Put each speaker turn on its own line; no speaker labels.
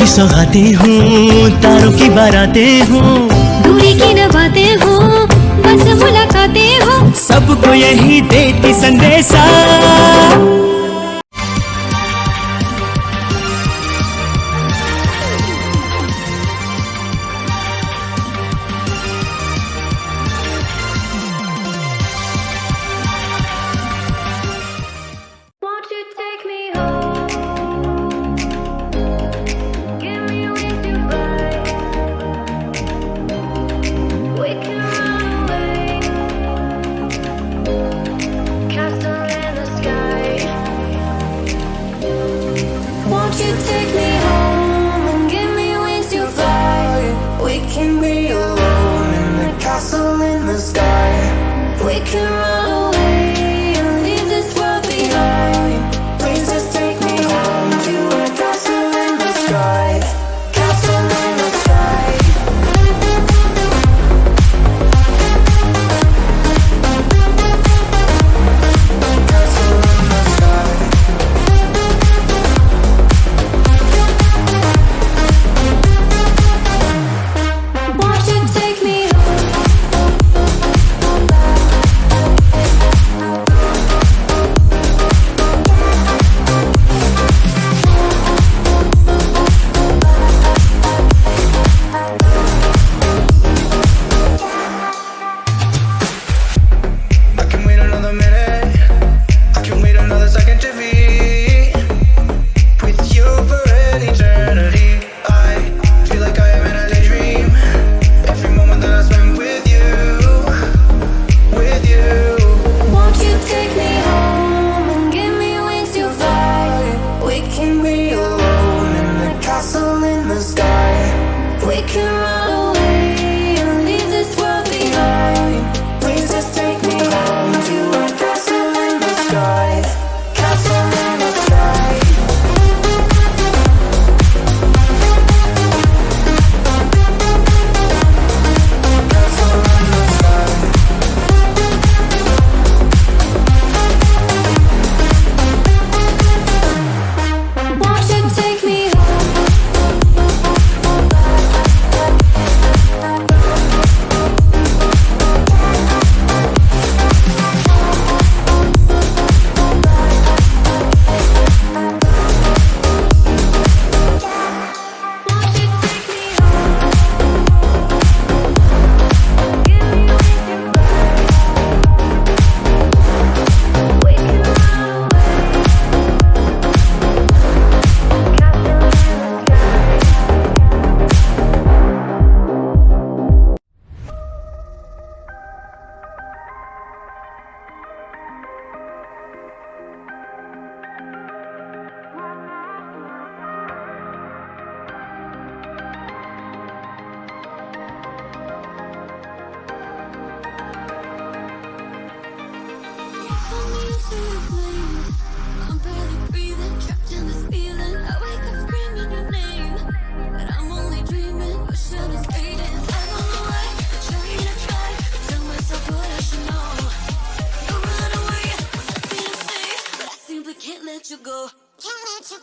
की सौगातें हूँ, तारों की बारातें हूँ,
दूरी की न बातें हो, बस मुलाकातें हो,
सबको यही देती संदेशा।
Won't you take me home? Give me wings to fly. We can run away. Castle in the sky. Won't you take me home and give me wings to fly? We can be alone in the castle in the sky. We can run away and leave this world behind. Please just take me home to a castle in the sky. Castle in the sky. Castle in the sky. Won't you take me
I can wait another minute. I can wait another second to be with you for an eternity. I feel like I am in a daydream. Every moment that I spend with you, with you.
Won't you take me home and give me wings to fly? We can be alone in the castle in the sky. We can run away and leave this world behind. Please just take me home to a castle in the sky. Castle in the sky. Castle in the sky. Won't you take me home? Won't you take me home? Give me wings to fly. We can run away. Castle in the sky. I'm barely breathing, trapped in this feeling. I wake up screaming your name, but I'm only dreaming. Wishing it's fading. I don't know why, I'm trying to try. Tell myself what I should know. You run away, I feel safe, but I simply can't let you go. Can't let you